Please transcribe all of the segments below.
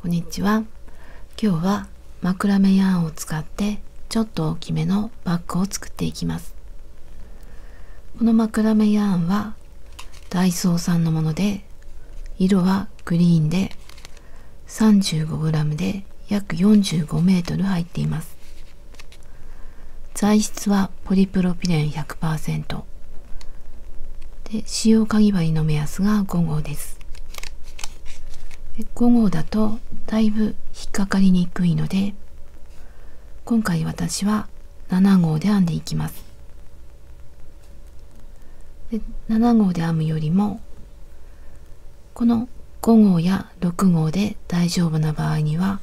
こんにちは。今日はマクラメヤーンを使ってちょっと大きめのバッグを作っていきます。このマクラメヤーンはダイソーさんのもので、色はグリーンで 35g で約45メートル入っています。材質はポリプロピレン 100% で、使用かぎ針の目安が5号です。5号だとだいぶ引っかかりにくいので、今回私は7号で編んでいきます。で、7号で編むよりもこの5号や6号で大丈夫な場合には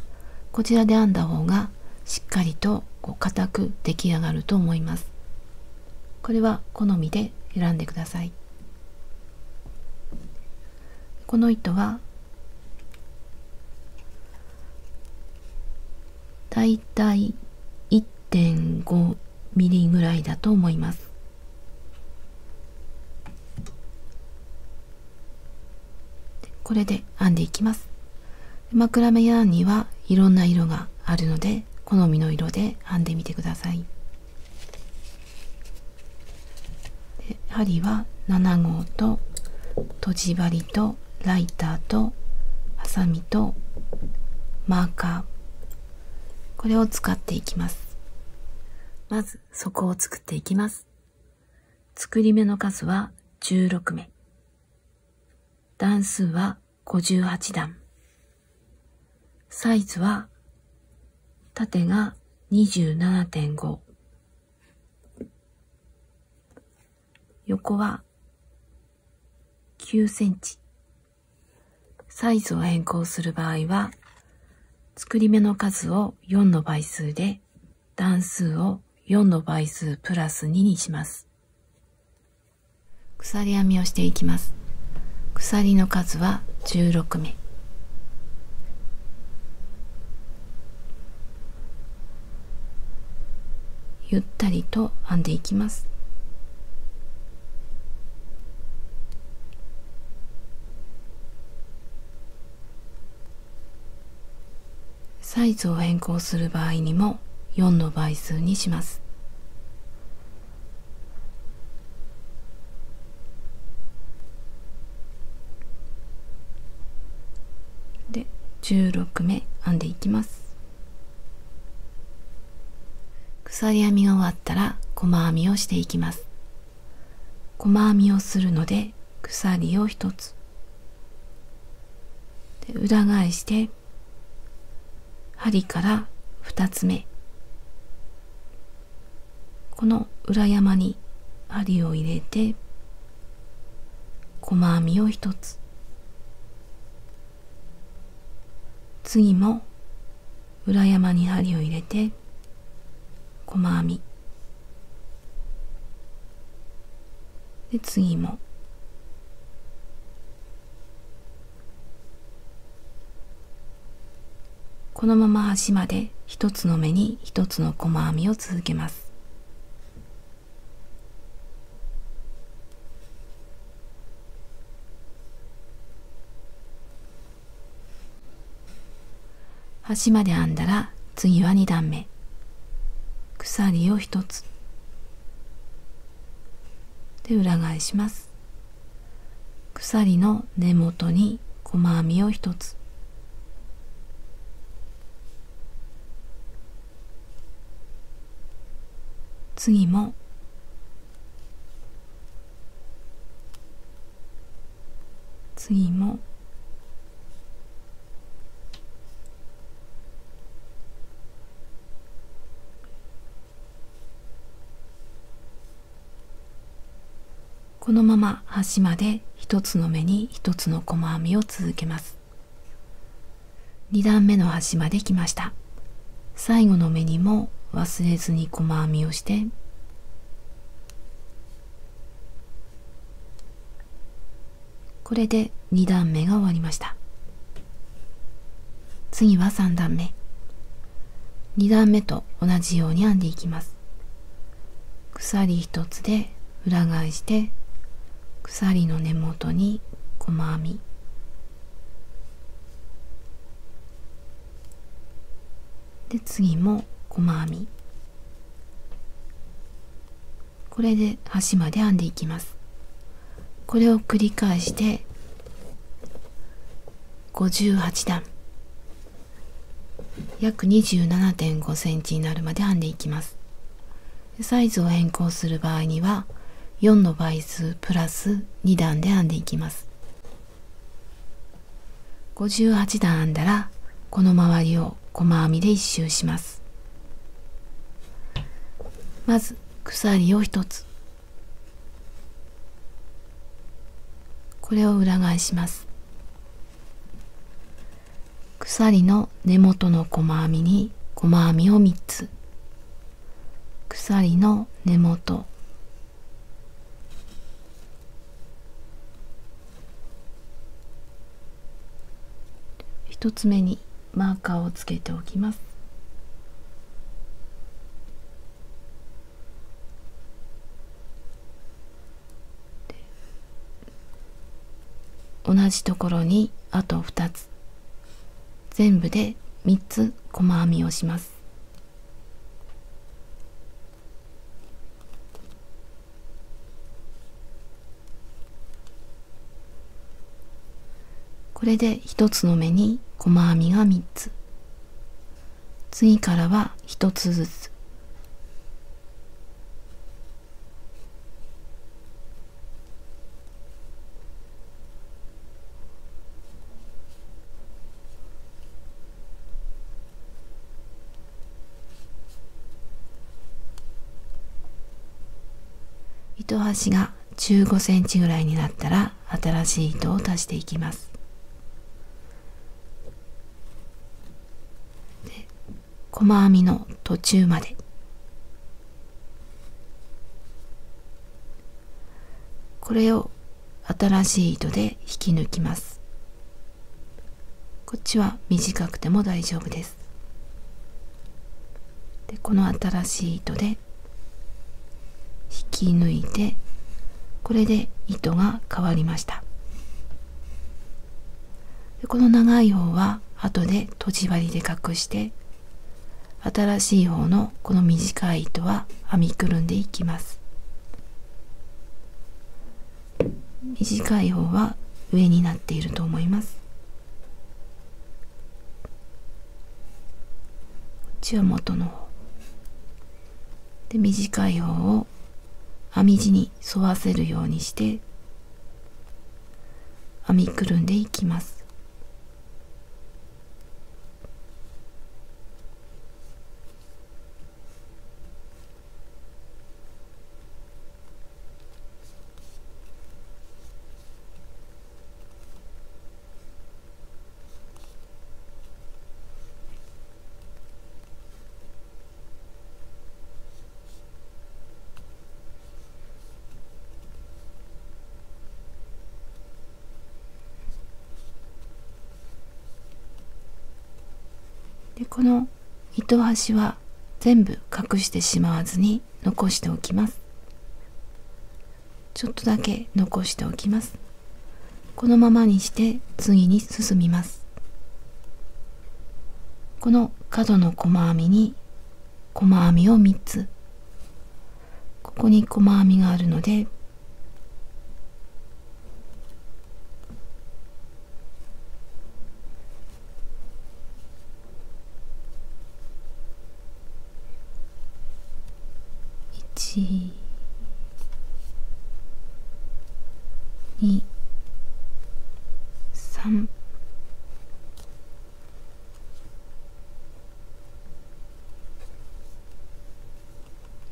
こちらで編んだ方がしっかりと硬く出来上がると思います。これは好みで選んでください。この糸はだいたい 1.5 ミリぐらいだと思います。これで編んでいきます。マクラメヤーンにはいろんな色があるので、好みの色で編んでみてください。で、針は7号ととじ針とライターとハサミとマーカー、これを使っていきます。まず底を作っていきます。作り目の数は16目。段数は58段。サイズは縦が 27.5。横は9センチ。サイズを変更する場合は、作り目の数を4の倍数で、段数を4の倍数プラス2にします。鎖編みをしていきます。鎖の数は16目。ゆったりと編んでいきます。サイズを変更する場合にも4の倍数にします。で、16目編んでいきます。鎖編みが終わったら細編みをしていきます。細編みをするので鎖を1つで、裏返して針から2つ目、この裏山に針を入れて細編みを1つ、次も裏山に針を入れて細編みで、次もこのまま端まで一つの目に一つの細編みを続けます。端まで編んだら次は2段目、鎖を1つで裏返します。鎖の根元に細編みを1つ、次も次もこのまま端まで一つの目に一つの細編みを続けます。2段目の端まで来ました。最後の目にも忘れずに細編みをして、これで2段目が終わりました。次は3段目。2段目と同じように編んでいきます。鎖1つで裏返して鎖の根元に細編み、で次も細編み、これで端まで編んでいきます。これを繰り返して58段、約 27.5 センチになるまで編んでいきます。サイズを変更する場合には4の倍数プラス2段で編んでいきます。58段編んだらこの周りを細編みで1周します。まず鎖を1つ、これを裏返します。鎖の根元の細編みに細編みを3つ、鎖の根元、1つ目にマーカーをつけておきます。同じところにあと2つ、全部で3つ細編みをします。これで1つの目に細編みが3つ、次からは1つずつ、糸端が15センチぐらいになったら新しい糸を足していきます。で、細編みの途中まで、これを新しい糸で引き抜きます。こっちは短くても大丈夫です。で、この新しい糸で引き抜いて、これで糸が変わりました。で、この長い方は後でとじ針で隠して、新しい方のこの短い糸は編みくるんでいきます。短い方は上になっていると思います。こっちは元の方で、短い方を編み地に沿わせるようにして編みくるんでいきます。で、この糸端は全部隠してしまわずに残しておきます。ちょっとだけ残しておきます。このままにして次に進みます。この角の細編みに細編みを3つ、ここに細編みがあるので、1、2、3、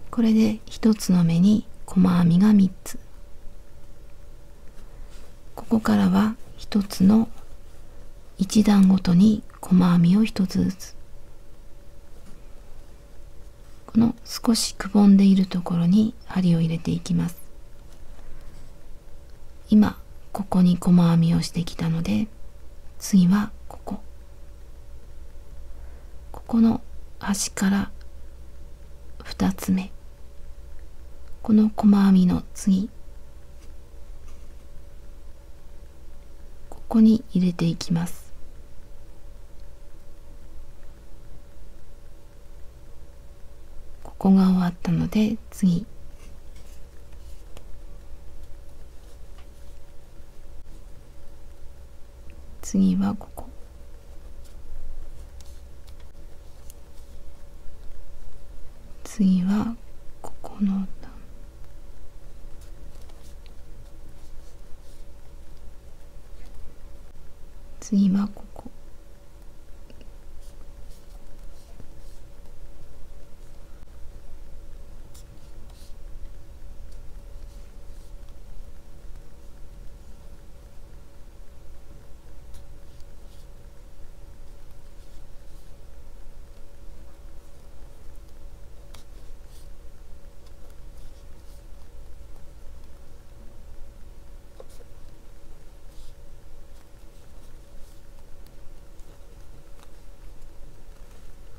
これで一つの目に細編みが3つ、ここからは一つの一段ごとに細編みを1つずつ、この少しくぼんでいるところに針を入れていきます。今ここに細編みをしてきたので、次はここの端から2つ目、この細編みの次、ここに入れていきます。こが終わったので、次はここ。次はここの段。次はここ。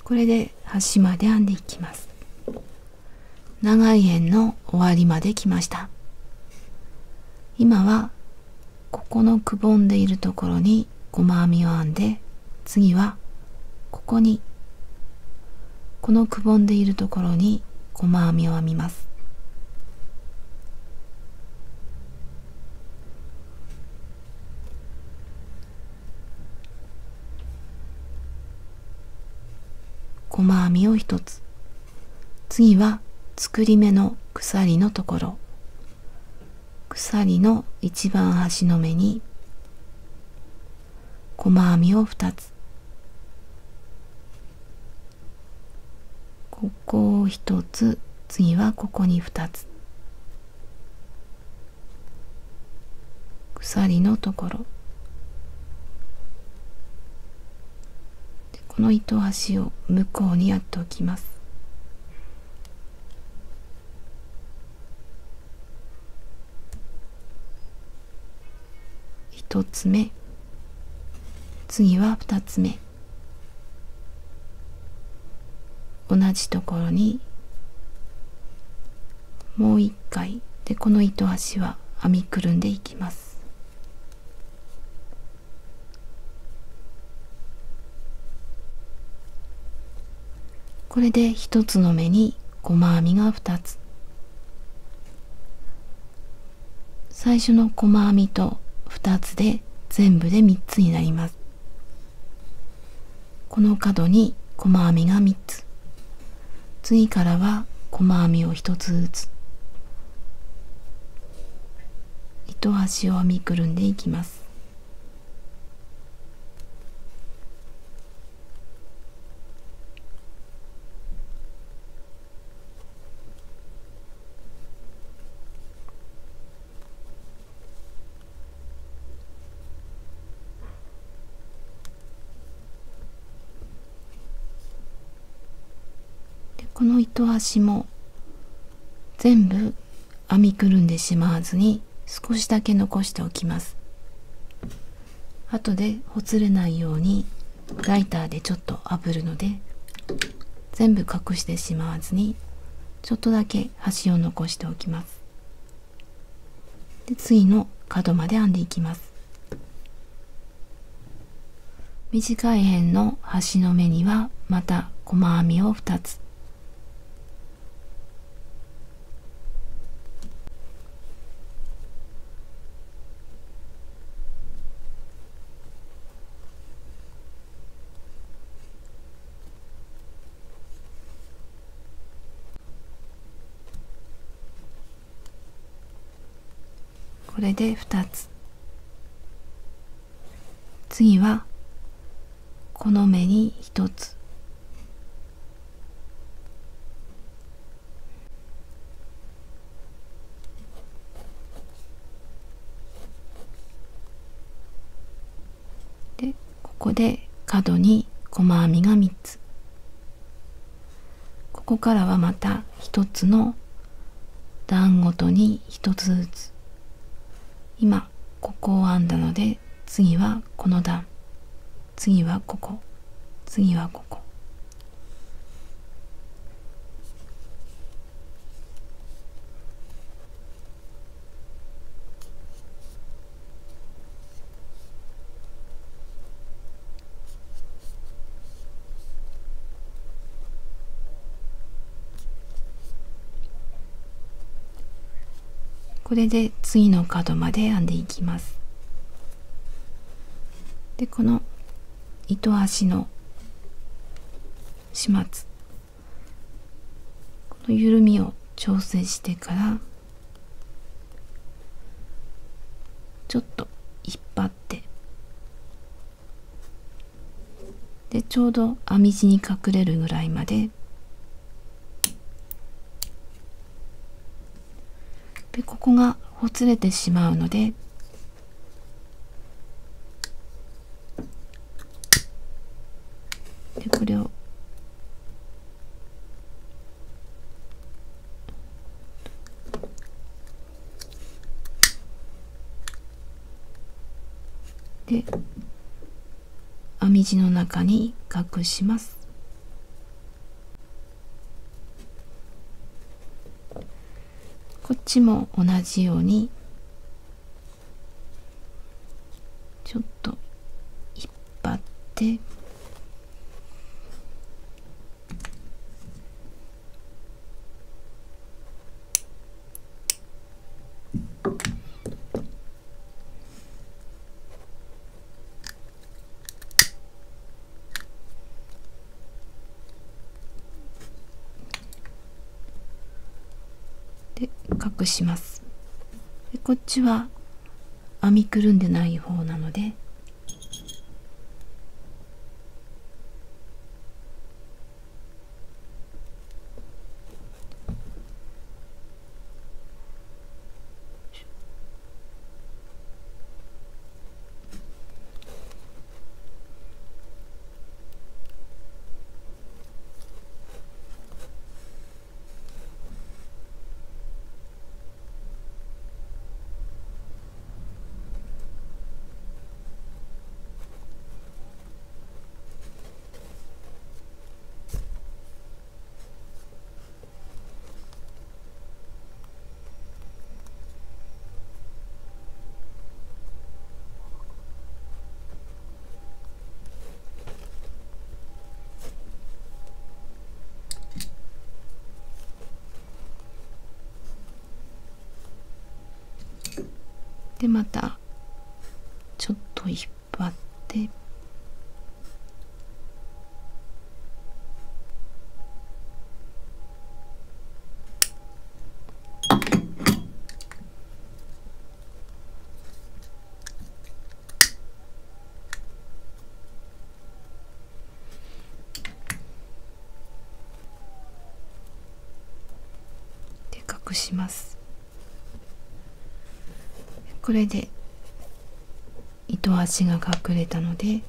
これで端まで編んでいきます。長い辺の終わりまで来ました。今はここのくぼんでいるところに細編みを編んで、次はここにこのくぼんでいるところに細編みを編みます。細編みを一つ。次は作り目の鎖のところ、鎖の一番端の目に細編みを2つ、ここを1つ、次はここに2つ、鎖のところ、この糸端を向こうにやっておきます。1つ目、次は2つ目、同じところにもう1回で、この糸端は編みくるんでいきます。これで1つの目に細編みが2つ。最初の細編みと2つで全部で3つになります。この角に細編みが3つ。次からは細編みを1つずつ。糸端を編みくるんでいきます。この糸端も全部編みくるんでしまわずに少しだけ残しておきます。後でほつれないようにライターでちょっと炙るので、全部隠してしまわずにちょっとだけ端を残しておきます。で、次の角まで編んでいきます。短い辺の端の目にはまた細編みを2つ。これで2つ。次はこの目に1つ。で、ここで角に細編みが3つ。ここからはまた1つの段ごとに1つずつ。今ここを編んだので、次はこの段、次はここ、次はここ。これで次の角まで編んでいきます。でこの糸端の始末、この緩みを調整してからちょっと引っ張って、でちょうど編み地に隠れるぐらいまで、でここがほつれてしまうので、でこれをで編み地の中に隠します。こっちも同じようにちょっと引っ張って、で隠します。でこっちは編みくるんでない方なので、でまたちょっと引っ張って、で隠します。これで糸端が隠れたので、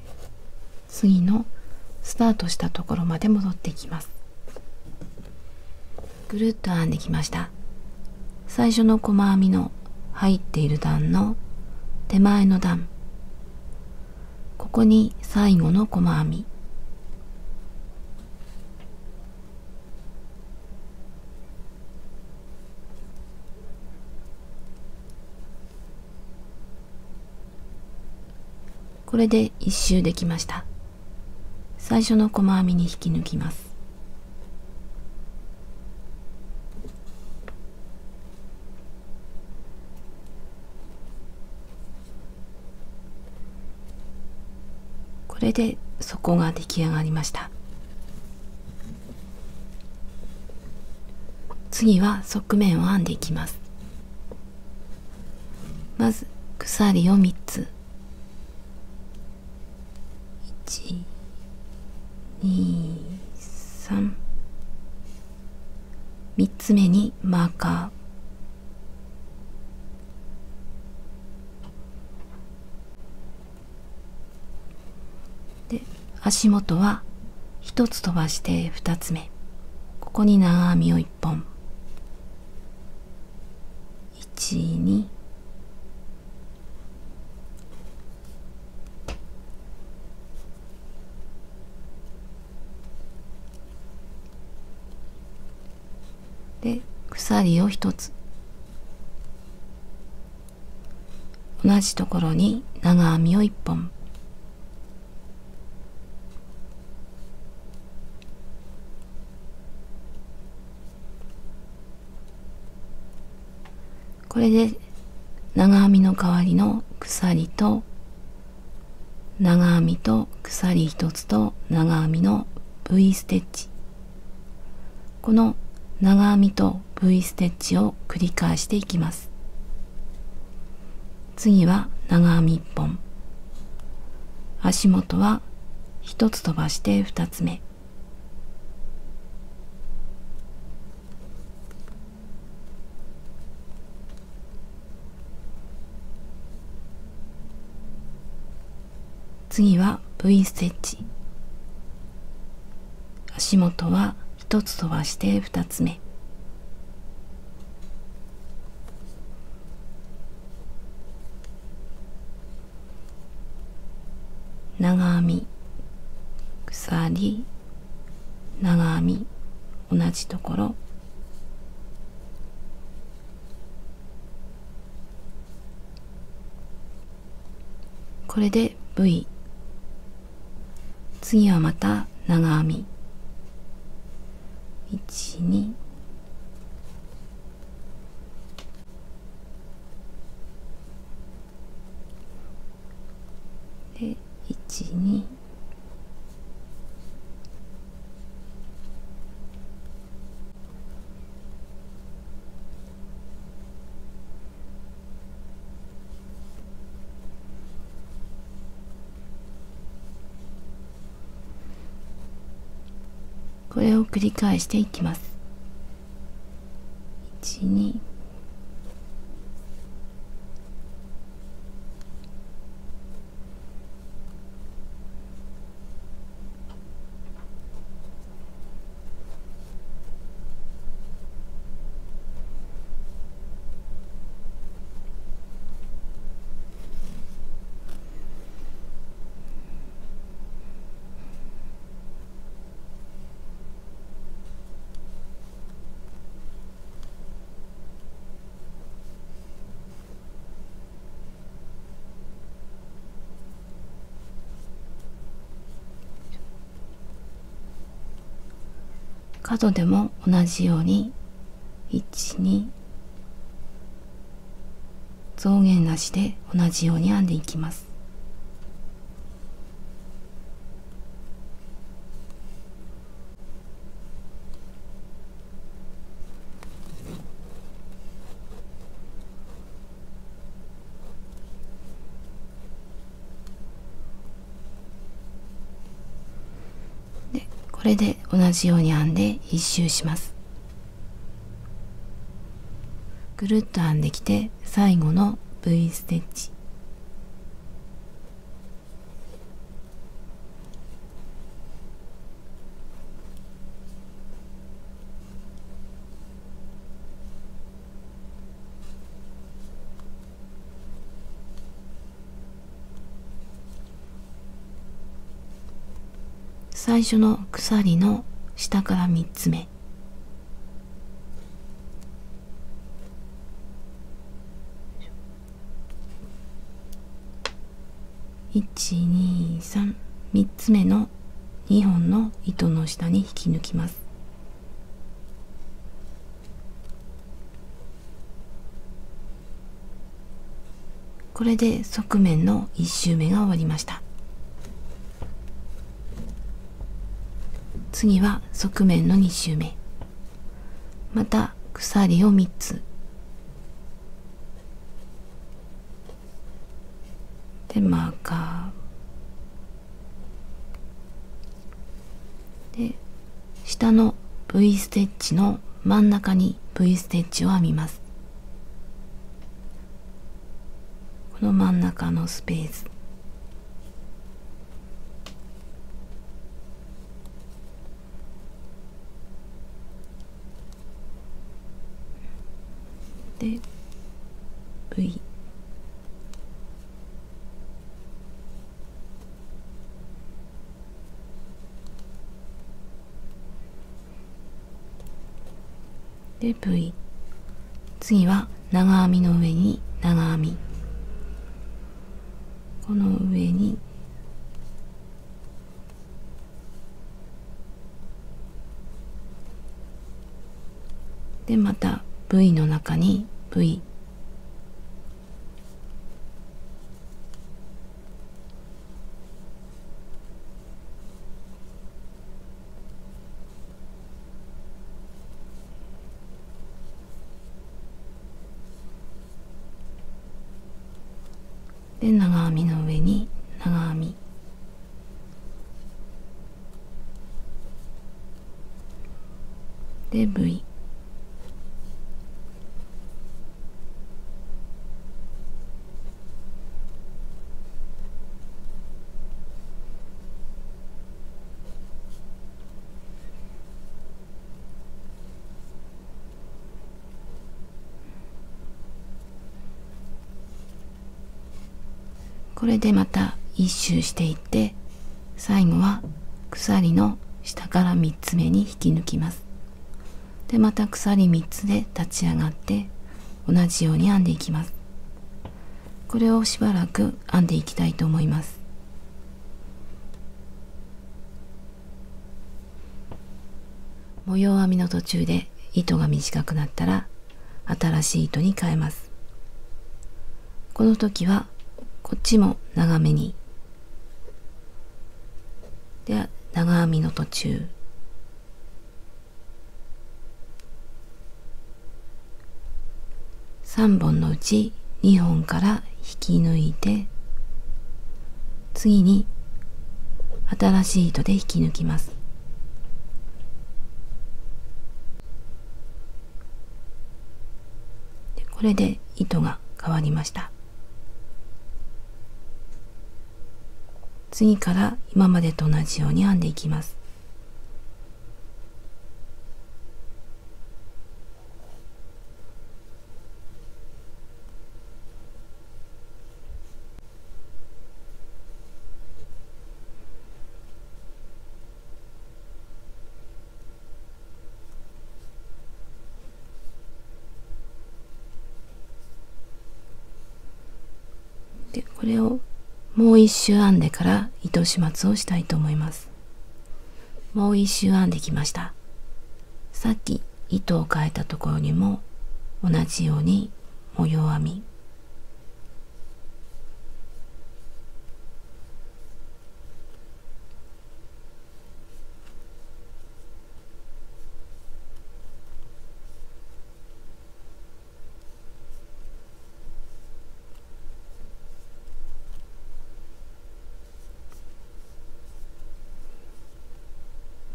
次のスタートしたところまで戻っていきます。ぐるっと編んできました。最初の細編みの入っている段の手前の段、ここに最後の細編み、これで一周できました。最初の細編みに引き抜きます。これで底が出来上がりました。次は側面を編んでいきます。まず鎖を3つ、1、2、3、3つ目にマーカーで、足元は1つ飛ばして2つ目、ここに長編みを1本、1、2、で鎖を1つ、同じところに長編みを1本、ここれで長編みの代わりの鎖と長編みと鎖一つと長編みの V ステッチ、この長編みと V ステッチを繰り返していきます。次は長編み1本、足元は1つ飛ばして2つ目、次は V ステッチ、足元は1つ飛ばして2つ目、長編み鎖長編み同じところ、これで V、 次はまた長編み1、2、で1、2、これを繰り返していきます。1、2、角でも同じように1、2、増減なしで同じように編んでいきます。これで同じように編んで一周します。ぐるっと編んできて最後の V ステッチ、最初の鎖の下から3つ目、1、2、3、3つ目の2本の糸の下に引き抜きます。これで側面の1周目が終わりました。次は側面の2周目、また鎖を3つでマーカーで下の V ステッチの真ん中に V ステッチを編みます。この真ん中のスペースで V、 で V、 次は長編みの上に長編み、この上にでまた V の中に V、で長編みの上に長編み、で V、これでまた一周していって、最後は鎖の下から3つ目に引き抜きます。でまた鎖3つで立ち上がって同じように編んでいきます。これをしばらく編んでいきたいと思います。模様編みの途中で糸が短くなったら新しい糸に変えます。この時はこっちも長めに、で長編みの途中、3本のうち2本から引き抜いて、次に新しい糸で引き抜きます。でこれで糸が変わりました。次から今までと同じように編んでいきます。でこれをもう一周編んでから糸始末をしたいと思います。もう一周編んできました。さっき糸を変えたところにも同じように模様編み、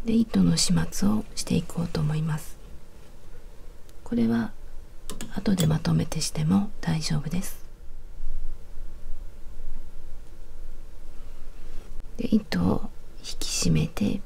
で糸の始末をしていこうと思います。これは後でまとめてしても大丈夫です。で糸を引き締めて、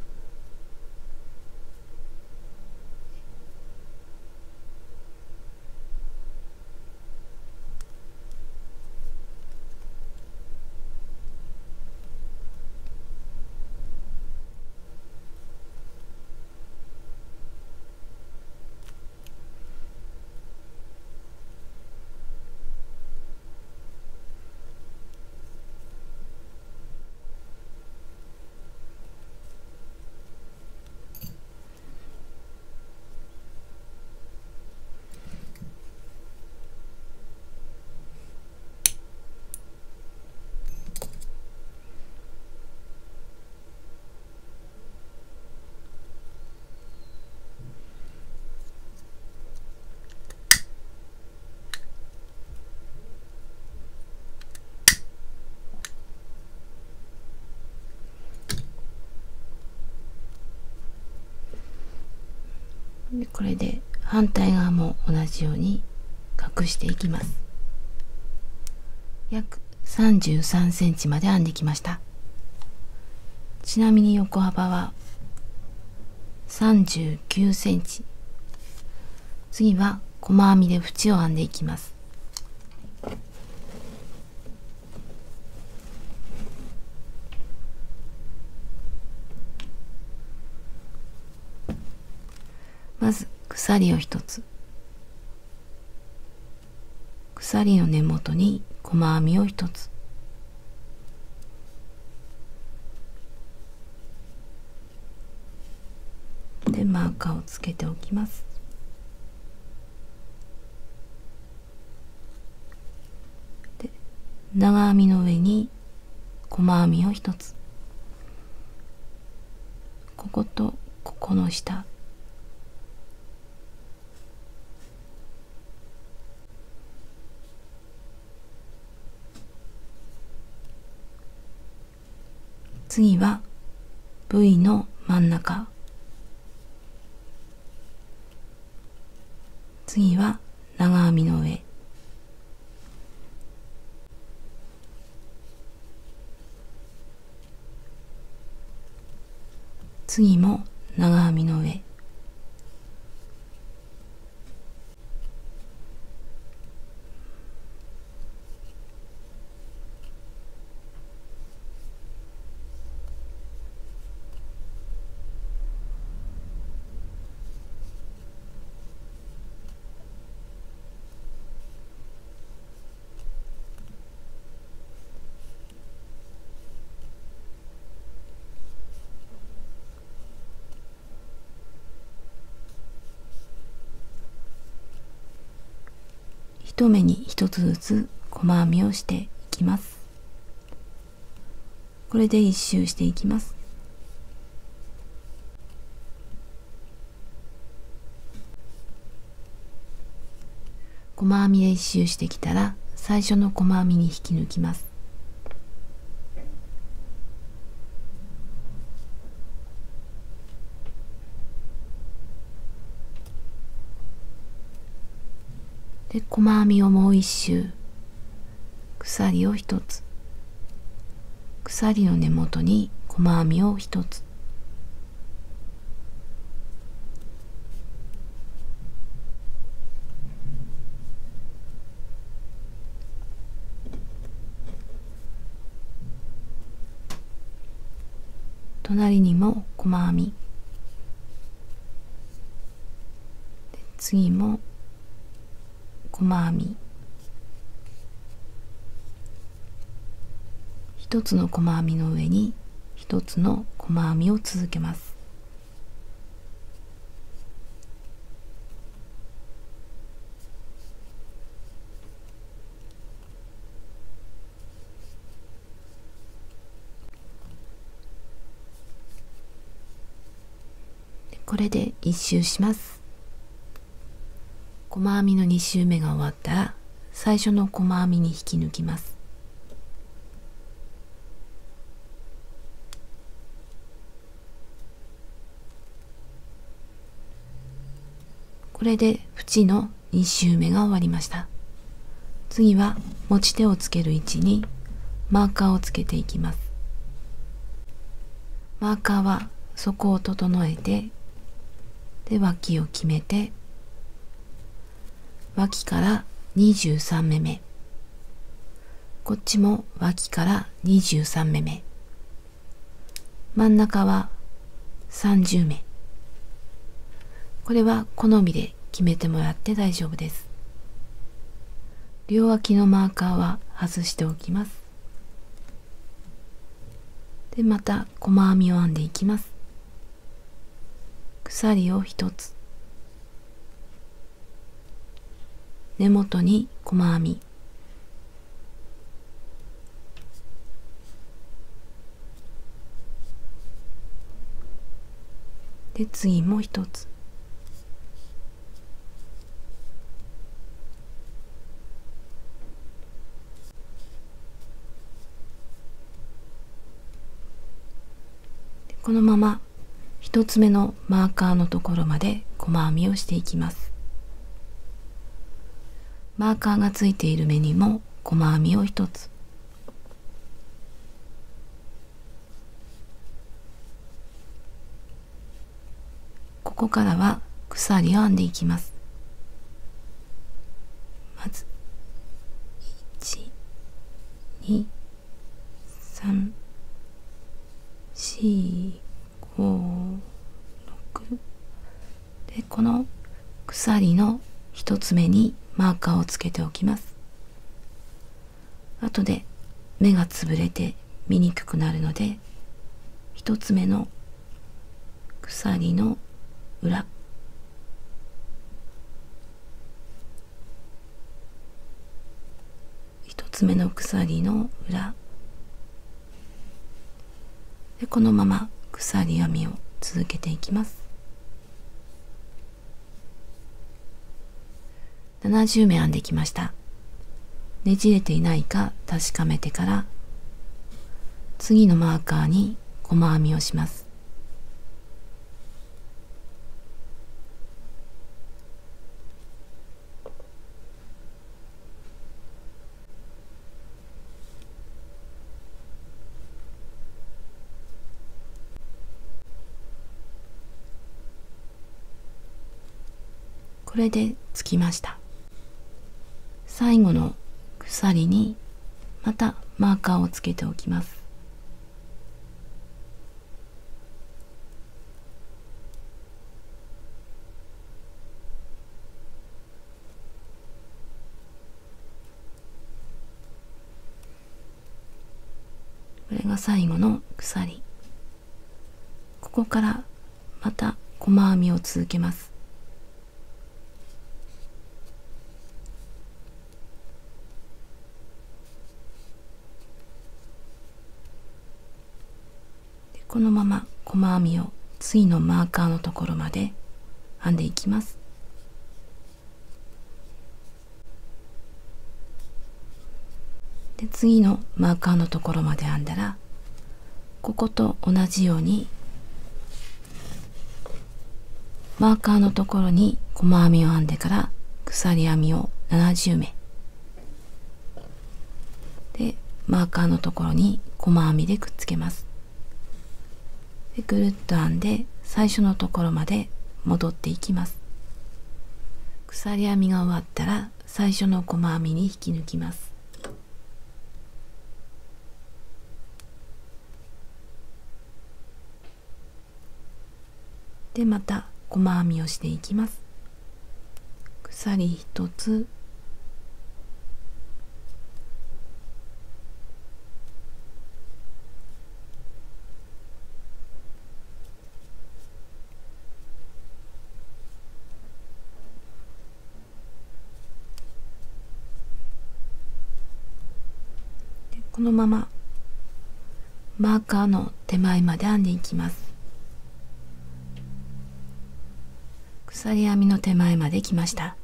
でこれで反対側も同じように隠していきます。約33センチまで編んできました。ちなみに横幅は39センチ。次は細編みで縁を編んでいきます。まず鎖を1つ、鎖の根元に細編みを1つ、でマーカーをつけておきます。で長編みの上に細編みを1つ、こことここの下、次は V の真ん中、次は長編みの上、次も長編みの上、一目に一つずつ細編みをしていきます。これで一周していきます。細編みで一周してきたら最初の細編みに引き抜きます。で、細編みをもう一周、鎖を一つ、鎖の根元に細編みを一つ、隣にも細編み、で次も細編み、一つの細編みの上に一つの細編みを続けます。これで一周します。細編みの2周目が終わったら最初の細編みに引き抜きます。これで縁の2周目が終わりました。次は持ち手をつける位置にマーカーをつけていきます。マーカーは底を整えて、で脇を決めて、脇から23目め、こっちも脇から23目め、真ん中は30目。これは好みで決めてもらって大丈夫です。両脇のマーカーは外しておきます。で、また細編みを編んでいきます。鎖を一つ、根元に細編み、で次も一つ、でこのまま一つ目のマーカーのところまで細編みをしていきます。マーカーがついている目にも細編みを一つ、ここからは鎖を編んでいきます。まず1、2、3、4、5、6で、この鎖の一つ目にマーカーをつけておきます。後で目がつぶれて見にくくなるので、一つ目の鎖の裏、一つ目の鎖の裏で、このまま鎖編みを続けていきます。70目編んできました。ねじれていないか確かめてから次のマーカーに細編みをします。これでつきました。最後の鎖にまたマーカーをつけておきます。これが最後の鎖。ここからまた細編みを続けます。このまま細編みを次のマーカーのところまで編んでいきます。で、次のマーカーのところまで編んだら、ここと同じようにマーカーのところに細編みを編んでから鎖編みを70目で、マーカーのところに細編みでくっつけます。で、ぐるっと編んで最初のところまで戻っていきます。鎖編みが終わったら最初の細編みに引き抜きます。で、また細編みをしていきます。鎖一つ、でこのままマーカーの手前まで編んでいきます。鎖編みの手前まで来ました。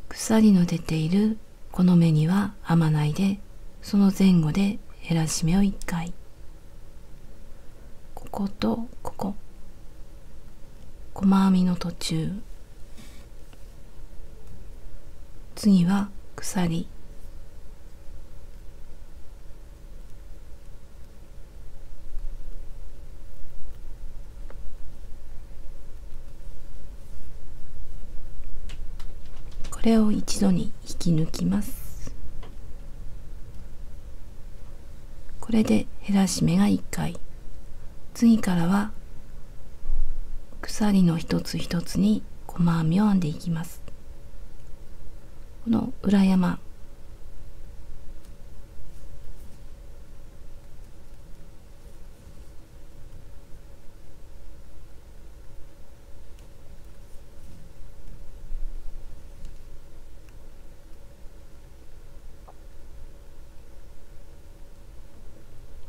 鎖の出ているこの目には編まないで、その前後で減らし目を1回。こことここ。細編みの途中。次は鎖。これを一度に引き抜きます。これで減らし目が1回。次からは鎖の一つ一つに細編みを編んでいきます。この裏山、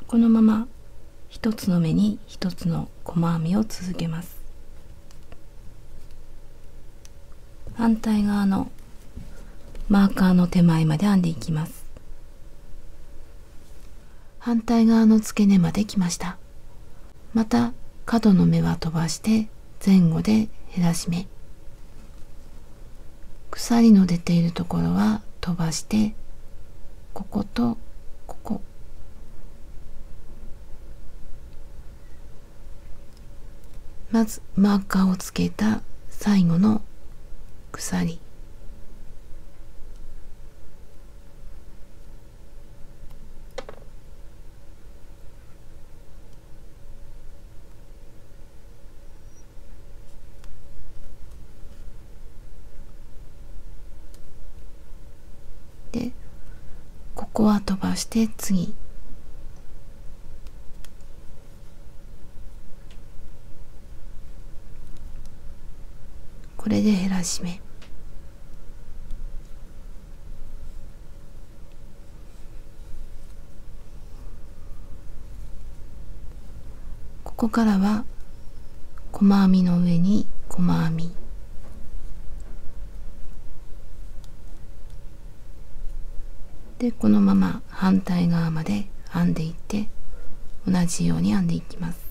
このまま一つの目に一つの細編みを続けます。反対側のマーカーの手前まで編んでいきます。反対側の付け根まで来ました。また角の目は飛ばして前後で減らし目。鎖の出ているところは飛ばしてこことここ。まずマーカーをつけた最後の鎖。で、ここは飛ばして次。これで減らし目。ここからは細編みの上に細編み。で、このまま反対側まで編んでいって同じように編んでいきます。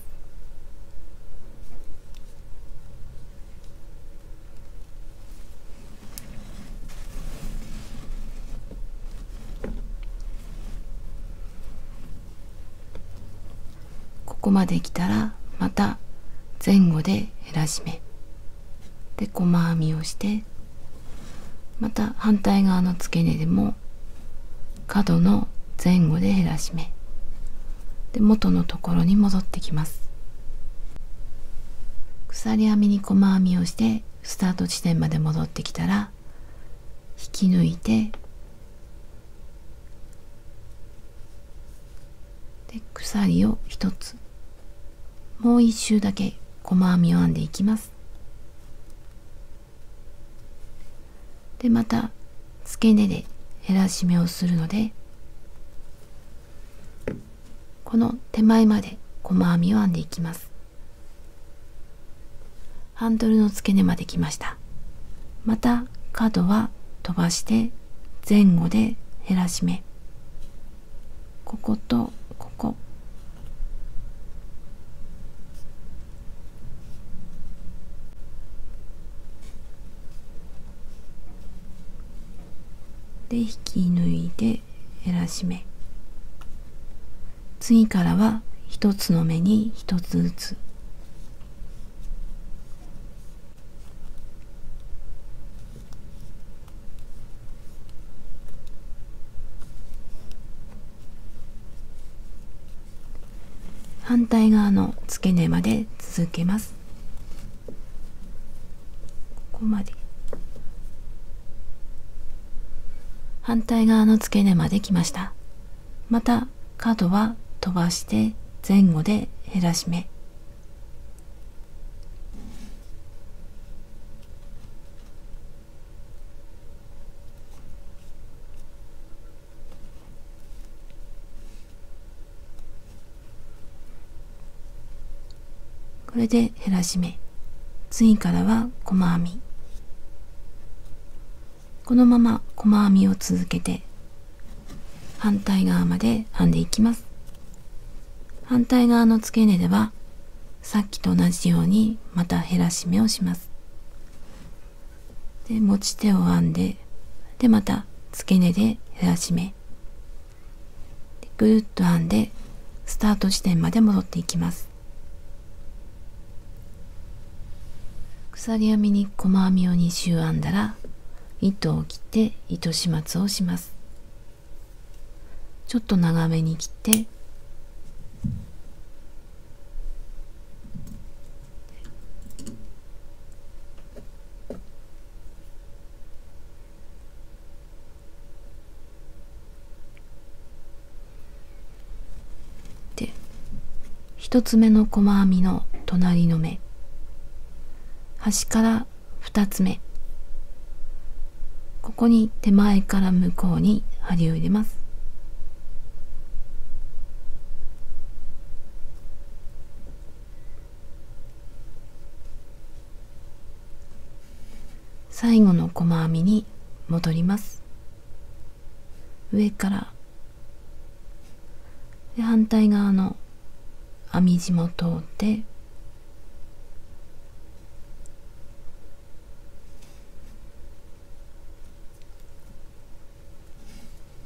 ここまで来たらまた前後で減らし目で細編みをして、また反対側の付け根でも角の前後で減らし目で元のところに戻ってきます。鎖編みに細編みをしてスタート地点まで戻ってきたら引き抜いて、で鎖を一つ、もう一周だけ細編みを編んでいきます。でまた付け根で減らし目をするので、この手前まで細編みを編んでいきます。ハンドルの付け根まで来ました。また角は飛ばして前後で減らし目、こことここで引き抜いて減らし目、次からは一つの目に一つずつ、反対側の付け根まで続けます。ここまで反対側の付け根まで来ました。また角は飛ばして前後で減らし目、これで減らし目、次からは細編み、このまま細編みを続けて反対側まで編んでいきます。反対側の付け根ではさっきと同じようにまた減らし目をします。で持ち手を編んで、でまた付け根で減らし目でぐるっと編んでスタート地点まで戻っていきます。鎖編みに細編みを2周編んだら糸を切って糸始末をします。ちょっと長めに切ってで一つ目の細編みの隣の目、端から2つ目、ここに手前から向こうに針を入れます。最後の細編みに戻ります。上からで反対側の編み地も通って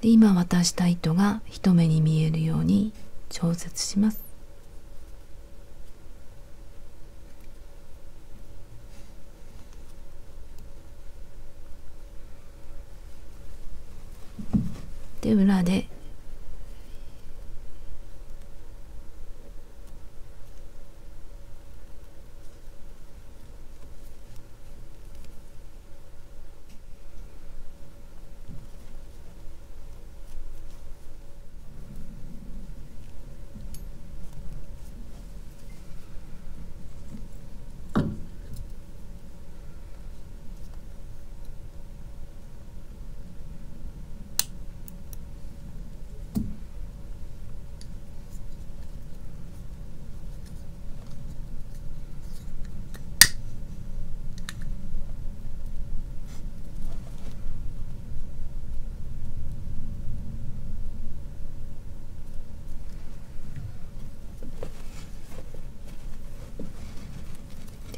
で今渡した糸が一目に見えるように調節します。で裏で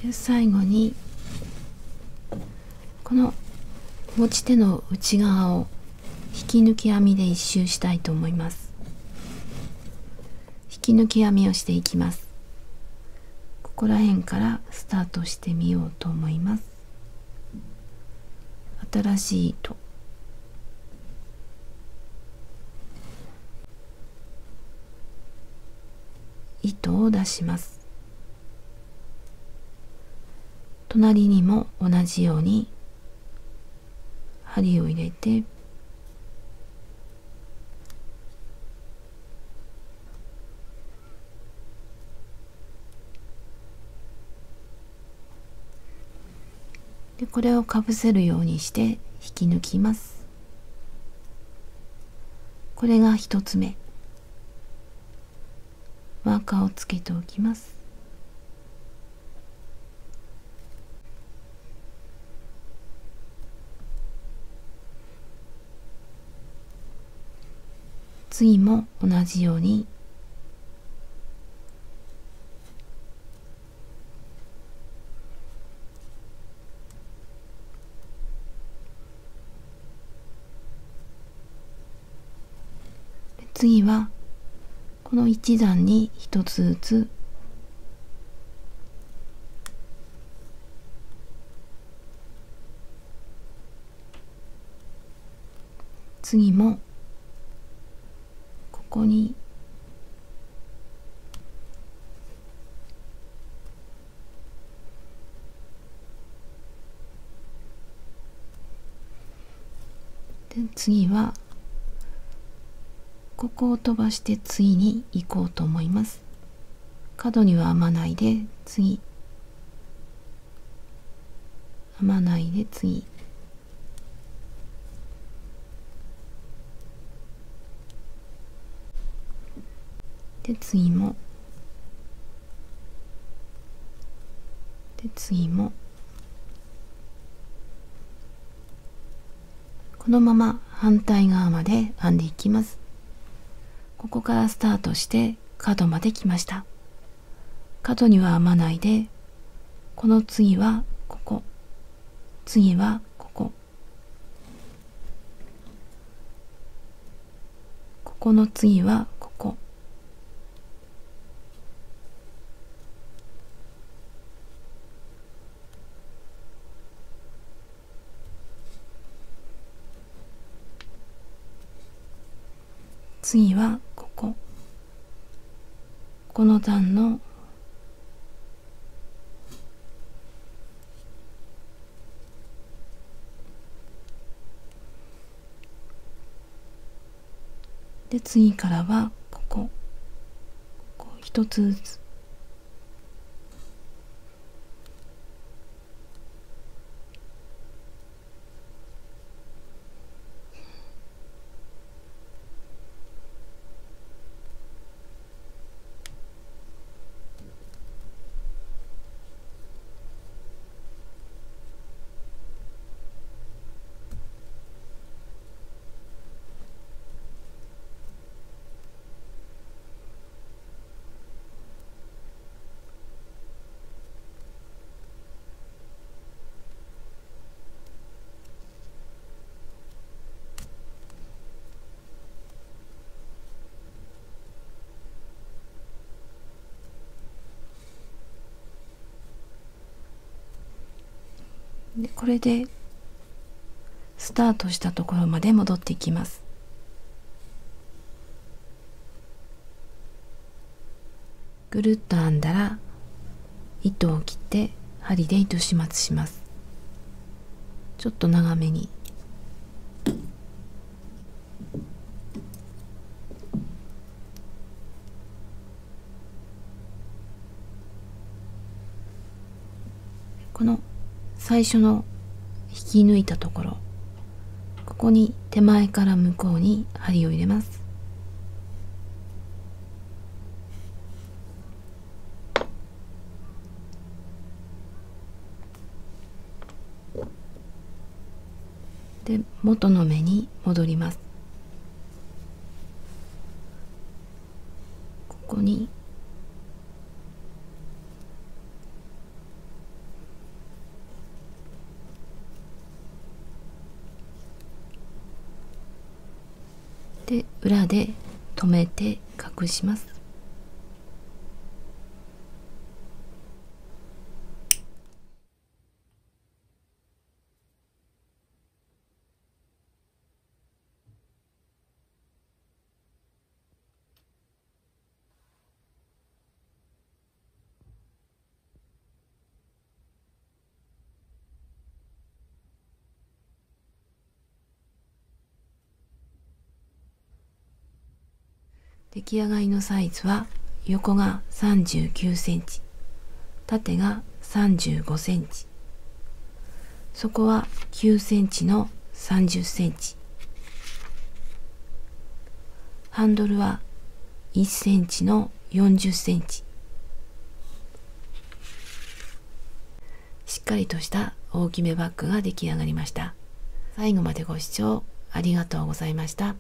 で最後にこの持ち手の内側を引き抜き編みで一周したいと思います。引き抜き編みをしていきます。ここら辺からスタートしてみようと思います。新しい糸を出します。隣にも同じように針を入れてでこれをかぶせるようにして引き抜きます。これが一つ目。マーカーをつけておきます。次も同じように次はこの一段に一つずつ次もここにで次はここを飛ばして次に行こうと思います。角には編まないで次、編まないで次、で次も、で次も、このまま反対側まで編んでいきます。ここからスタートして角まで来ました。角には編まないで、この次はここ、次はここ、ここの次はここ、次はここ、この段ので次からはここ、一つずつでこれでスタートしたところまで戻っていきます。ぐるっと編んだら糸を切って針で糸始末します。ちょっと長めに。この最初の引き抜いたところ、ここに手前から向こうに針を入れます。で元の目に戻ります。ここにで留めて隠します。出来上がりのサイズは横が39センチ、縦が35センチ、底は9センチの30センチ、ハンドルは1センチの40センチ。しっかりとした大きめバッグが出来上がりました。最後までご視聴ありがとうございました。